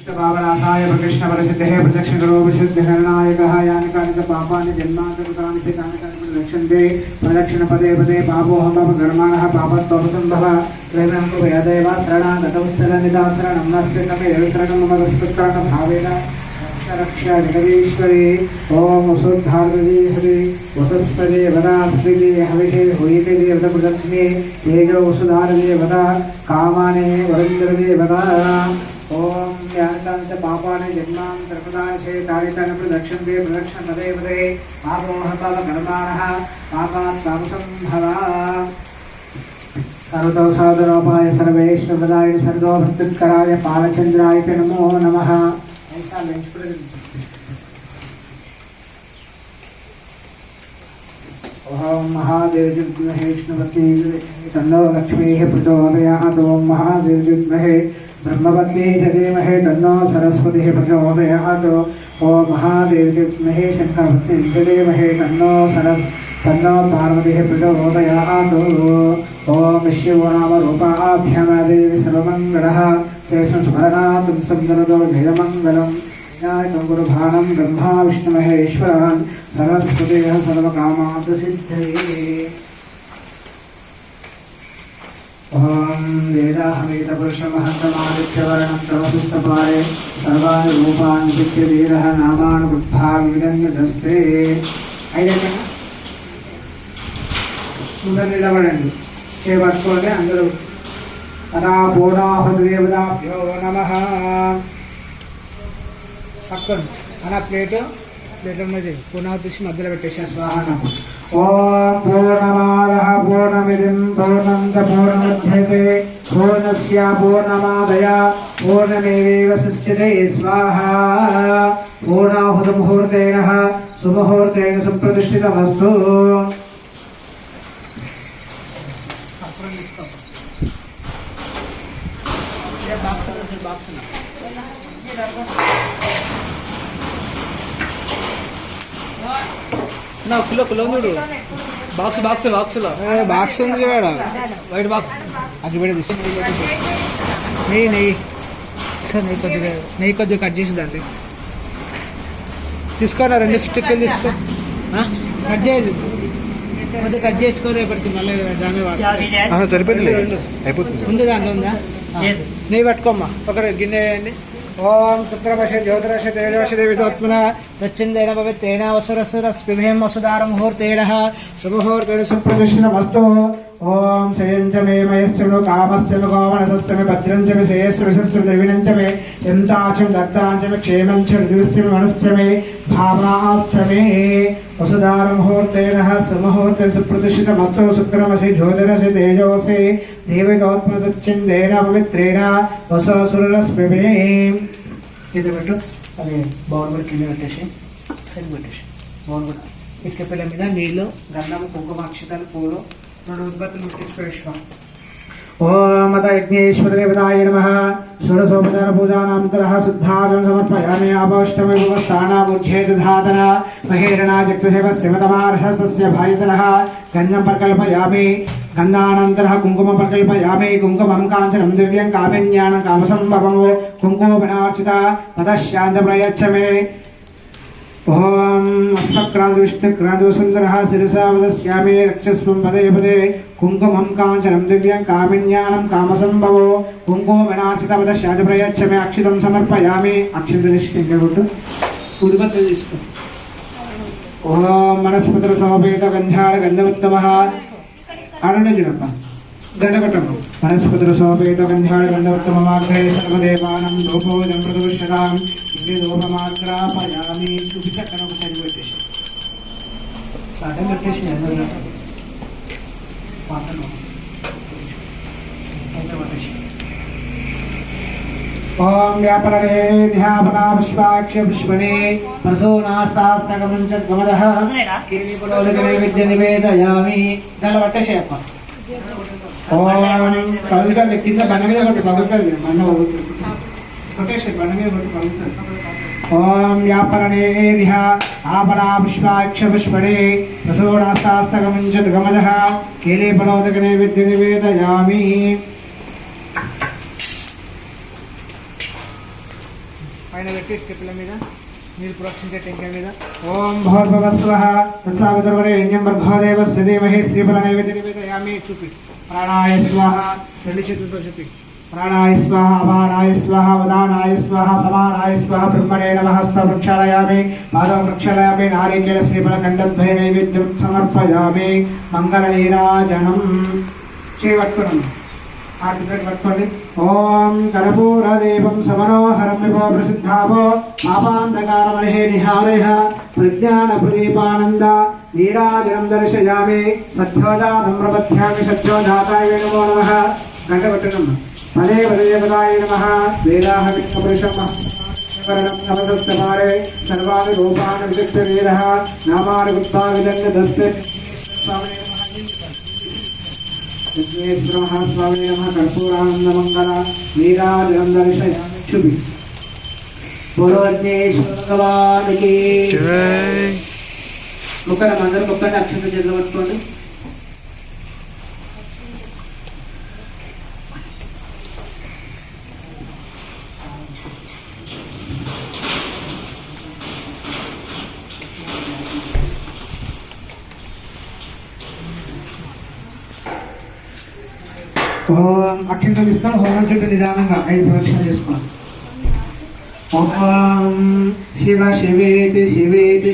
पावनाशाय प्रकृष्णपरसिद्धे प्रदक्षिणकरो विशुद्धगणनायकः यानि कानि च पापानि जन्मान्तरतानि च तानि तानि प्रदक्षन्ते प्रदक्षिणपदे पदे पापोऽहमपकर्माणः पापत्वोपसम्भवः त्रयमेव शरणागतौत्सलनिदाशरणं नस्य तमेवशरणं मम भावेन रक्षा जगदीश्वरी ओम वसुद्धार्गजी हरि वसस्पदे वदा स्त्रीजे हविषे हुयते देवतप्रदक्षिणे तेजो वसुधारजे वदा कामाने वरेन्द्रजे वदा ओम यान्तांच पापानि जन्मान्तरप्रदाशे तारितानि प्रदक्षन्ते प्रदक्षिणपदे पदे पापोऽहमपकर्माणः पापात् पापसम्भवः सर्वतो साधनोपाय सर्वेश्वरदाय सर्वभक्तिकराय पालचन्द्राय नमो नमः। ऐसा लंच पर ओम महादेव विद्महे विष्णुपत्नी तन्नो लक्ष्मीः प्रचोदयात् ओम महादेव विद्महे ब्रह्मपत्नी धीमहि तन्नो सरस्वतीः प्रचोदयात् ओम महादेव विद्महे शंखपत्नी धीमहि तन्नो पार्वतीः प्रचोदयात् ओम शिवो नाम रूपाभ्यामादेवी सर्वमङ्गलः तेषु स्मरणात् संसरदो जयमङ्गलं विनायकं गुरुभानं ब्रह्मा विष्णुमहेश्वरान् सरस्वतीः सर्वकामात् सिद्धये। ॐ वेदाहमेतपुरुषमहन्तमादित्यवर्णं तमपुस्तपारे सर्वाणि रूपाणि विद्यधीरः नामानि बुद्धान् विदन्यदस्ते। అయితే ముందర నిలబడండి చేపట్టుకోండి అందరూ अदा पूर्णाहुतिदेवताभ्यो नमः। पक्कन अना प्लेट में पूर्णाहुति मध्य पेटे स्वाहा। ओम पूर्णमादः पूर्णमिदं पूर्णं च पूर्णमुदच्यते पूर्णस्य पूर्णमादाय पूर्णमेवावशिष्यते स्वाहा। पूर्णाहुतिमुहूर्तेन सुमुहूर्तेन सुप्रतिष्ठितमस्तु। ना किलो किलो చూడు బాక్స్ బాక్స్ బాక్స్ లో బాక్స్ ఉంది చూడ వైట్ బాక్స్ అది పెట్టి నెయ్యి నెయ్యి కొద్దిగా కట్ చేసి దాన్ని తీసుకోరా 2 స్టిక్కులు తీసుకో కట్ చేసి కొద్దిగా కట్ చేసుకో రేపటికి మళ్ళీ దాని వాడు సరిపోతుంది అయిపోతుంది ఉంది దాంట్లో ఉందా నెయ్యి పట్టుకోమ్మా ఒక గిన్నె వేయండి। ओम शुक्रवशे ज्योतिरशे तेजोशे देवितोत्मना दक्षिणेन भवेत्तेन वसुरसुरस्पिभेम वसुदार मुहूर्तेन सुमुहूर्तेन सुप्रदक्षिणमस्तु। ओम शयञ्च मे मयश्च नो कामश्च नो गोवणतश्च मे भद्रञ्च मे श्रेयश्च विशश्च द्रविणञ्च मे यन्ताचं दत्ताञ्च मे क्षेमञ्च ऋजुश्च मे मनुश्च मे भावाश्च मे वसुदार मुहूर्तेन सुमुहूर्तेन सुप्रदक्षिणमस्तु। शुक्रवशे ज्योतिरशे तेजोशे देवितोत्मना दक्षिणेन पवित्रेण वसुरसुरस्पिभेम ఇది పెట్టు అది బౌల్ కూడా కింద పెట్టేసి సైడ్ పెట్టేసి బౌల్ కూడా ఇటుక పిల్ల మీద నీళ్ళు గంధం కుంకుమ అక్షతలు పూలు 2 ఉద్బత్తులు ముట్టించుకోవేశ్వరం। ఓం అత యజ్ఞేశ్వర దేవతాయ నమః। షోడశోపచార పూజానాంతరః శుద్ధాజం సమర్పయామి। ఆపౌష్టమే ఉపస్థానాముజ్జేత ధాతన మహేరణాజక్తుసేవస్య మతమార్హసస్య భాయతనః గంధం ప్రకల్పయామి। गन्धानन्तरः कुङ्कुम प्रकल्पयामि। कुङ्कुमं काञ्चनं दिव्यं कामिन्यानं कामसम्भवं कुङ्कुमेनार्चिता पदश्चान्त प्रयच्छ मे। ॐ अस्मत्क्रान्त विष्णुक्रान्त सुन्दरः शिरसा वदस्यामि रक्षस्वं पदे पदे कुङ्कुमं काञ्चनं दिव्यं कामिन्यानं कामसम्भवं कुङ्कुमेनार्चिता पदश्चान्त प्रयच्छ मे। अक्षितं समर्पयामि। अक्षितनिष्ठिङ्गुट्टु उद्बत्तु तीसुको। ॐ मनस्पतिरसमवेत गन्धार गन्धवत्तमः आनंद जुड़प गंडकटम वनस्पति सोपेत गंध्याड़ गंडोत्तममाग्रे सर्वदेवानं धूपोजं प्रदुष्यतां इति धूपमाग्रापयामि। चुपिचक्कन ఒకసారి పెట్టేసి సాధన పెట్టేసి అందరూ పాటను పెట్టేసి ओम व्यापरणे ध्यापना पुष्पाक्ष पुष्पणे प्रसूनास्तास्तकमञ्च गमदः किरीपुरोदकने विद्य निवेदयामि। दाल वट्टेసేయప్ప। ओम कविता కింద బండ మీద కొట్టి పగులుతుంది మన్న కొట్టేసి బండ మీద కొట్టి పగులుతుంది। ओम व्यापरणे ध्यापना पुष्पाक्ष पुष्पणे प्रसूनास्तास्तकमञ्च गमदः किरीपुरोदकने विद्य निवेदयामि। పైన పెట్టి స్టెప్ల మీద నీరు ప్రోక్షించే టెంకాయ మీద ఓం భోర్భవస్వః తత్సావితుర్వరేణ్యం భర్గోదేవస్య ధీమహి శ్రీఫల నైవేద్యయామి. చూపి ప్రాణాయ స్వాహ. రెండు చేతులతో చూపి. ప్రాణాయ స్వాహ, అపానాయ స్వాహ, ఉదానాయ స్వాహ, సమానాయ స్వాహ. బ్రహ్మణే నమః. హస్తం ప్రక్షాళయామి, పాదం ప్రక్షాళయామి. నారీకేల శ్రీఫల ఖండద్వయ నైవేద్యం సమర్పయామి. మంగళనీరాజనం చేయవట్టుకున్నాం. పట్టుకోండి. ఓం కర్పూరదీపం సమనోహరం విభో ప్రసిద్ధావో పాపాంధకారమణి నిహారయ ప్రజ్ఞాన ప్రదీపానంద నీరాజనం దర్శయామి. సత్యోజాతం ప్రపథ్యామి. సత్యోజాతాయ నమో నమః. గంట పట్టుకున్నాం. పదే పదేపదాయ నమః. వేదాహ పురుషం నవసప్తమారే సర్వాణి రూపాణి విశిష్ట వేదః నామాని గుప్తా విదంగ దస్తే విఘ్నేశ్వర స్వామి నమః. కర్పూరానంద మంగళ నీరాజనం దర్శయామి. చూపి. పూర్వజ్ఞేశ్వర భగవానికి ముక్కడం. అందరూ ముక్కని అక్షంత చేతులు పట్టుకోండి. ఓం అక్షంతలు తీసుకొని హోమం చుట్టూ నిదానంగా 5 ప్రదక్షిణలు చేసుకోండి. ఓం శివ శివేతి శివేతి